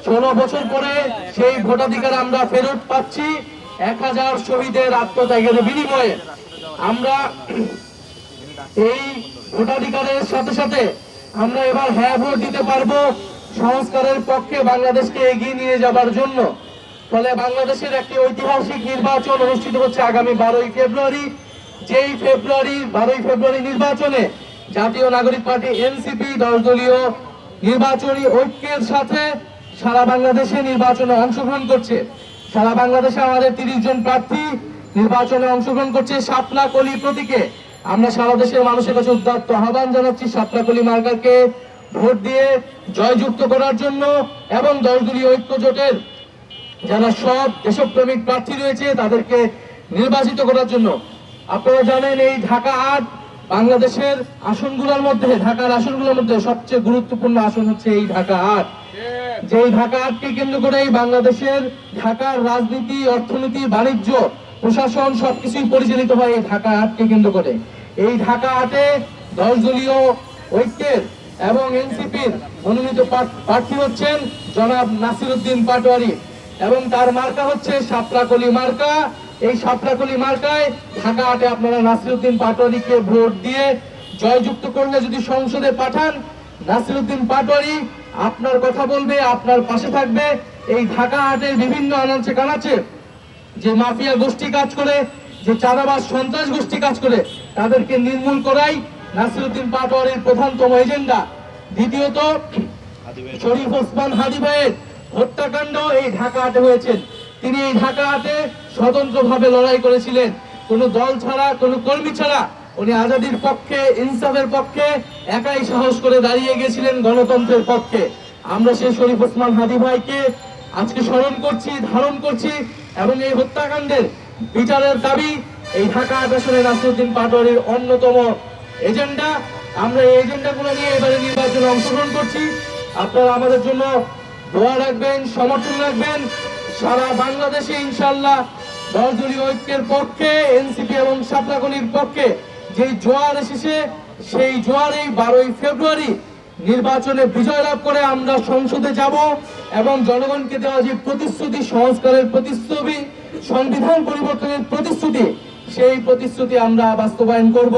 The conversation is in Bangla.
16 বছর পরে সেই ভোটাধিকার আমরা ফেরত পাচ্ছি 1000 শহীদের আত্মত্যাগের বিনিময়ে। আমরা এই ভোটাধিকারের সাথে সাথে আমরা এবার হ্যাঁ ভোট দিতে পারবো সংস্কারের পক্ষে বাংলাদেশকে এগিয়ে নিয়ে যাবার জন্য। ফলে বাংলাদেশের একটি ঐতিহাসিক নির্বাচন অনুষ্ঠিত হচ্ছে আগামী 12ই ফেব্রুয়ারি। যেই 12ই ফেব্রুয়ারি নির্বাচনে জাতীয় নাগরিক পার্টি এনসিপি 10 দলীয় নির্বাচনী ঐক্যের সাথে সারা বাংলাদেশে নির্বাচনে অংশগ্রহণ করছে। সারা বাংলাদেশে আমাদের 30 জন প্রার্থী নির্বাচনে অংশগ্রহণ করছে শাপলা কলি প্রতীকে। আমরা সারা দেশের মানুষের কাছে উদাত্ত আহ্বান জানাচ্ছি শাপলা কলি মার্কাকে ভোট দিয়ে জয়যুক্ত করার জন্য এবং 10 দলীয় ঐক্য জোটের যারা সব দেশপ্রেমিক প্রার্থী রয়েছে তাদেরকে নির্বাচিত করার জন্য। আপনারা জানেন এই ঢাকা 8 বাংলাদেশের আসনগুলোর মধ্যে, ঢাকার আসনগুলোর মধ্যে সবচেয়ে গুরুত্বপূর্ণ আসন হচ্ছে এই ঢাকা 8। যেই ঢাকা 8কে কেন্দ্র করেই বাংলাদেশের ঢাকার রাজনীতি, অর্থনীতি, বাণিজ্য, প্রশাসন সবকিছুই পরিচালিত হয় এই ঢাকা 8কে কেন্দ্র করে। এই ঢাকা 8-এ 10 দলীয় ঐক্যের এবং এনসিপির মনোনীত প্রার্থী হচ্ছেন জনাব নাসিরউদ্দিন পাটোয়ারি এবং তার মার্কা হচ্ছে শাপলাকলি মার্কা। এই শাপলাকলি মার্কায় ঢাকা 8-এ আপনারা নাসিরউদ্দিন পাটোয়ারিকে ভোট দিয়ে জয়যুক্ত করলে যদি সংসদে পাঠান, নাসিরউদ্দিন পাটোয়ারি আপনার কথা বলবে, আপনার পাশে থাকবে। এই ঢাকা 8-এর বিভিন্ন আনাচে কানাচে যে মাফিয়া গোষ্ঠী কাজ করে, যে চাঁদাবাজ সন্ত্রাস গোষ্ঠী কাজ করে, তাদেরকে নির্মূল করাই নাসিরউদ্দিন পাটোয়ারির প্রধানতম এজেন্ডা। দ্বিতীয়ত, শরীফ ওসমান হাদি ভাইয়ের হত্যাকাণ্ড এই ঢাকা 8-এ হয়েছে। তিনি এই ঢাকা 8-এ স্বতন্ত্রভাবে লড়াই করেছিলেন, কোনো দল ছাড়া, কোনো কর্মী ছাড়া। উনি আজাদির পক্ষে, ইনসাফের পক্ষে একাই সাহস করে দাঁড়িয়ে গেছিলেন গণতন্ত্রের পক্ষে। আমরা সেই শরীফ ওসমান হাদি ভাইকে আজকে স্মরণ করছি, ধারণ করছি এবং এই হত্যাকাণ্ডের বিচারের দাবি এই ঢাকা 8 আসনে নাসিরউদ্দিন পাটোয়ারির অন্যতম এজেন্ডা। আমরা এই এজেন্ডাগুলো নিয়ে এবারে নির্বাচনে অংশগ্রহণ করছি। আপনারা আমাদের জন্য দোয়া রাখবেন, সমর্থন রাখবেন। সারা বাংলাদেশে ইনশাআল্লাহ 10 দলীয় ঐক্যের পক্ষে, এনসিপি এবং শাপলাকলির পক্ষে যেই জোয়ার এসেছে, সেই জোয়ারেই 12ই ফেব্রুয়ারি নির্বাচনে বিজয় লাভ করে আমরা সংসদে যাব এবং জনগণকে দেওয়া যে প্রতিশ্রুতি, সংস্কারের প্রতিশ্রুতি, সংবিধান পরিবর্তনের প্রতিশ্রুতি, সেই প্রতিশ্রুতি আমরা বাস্তবায়ন করব।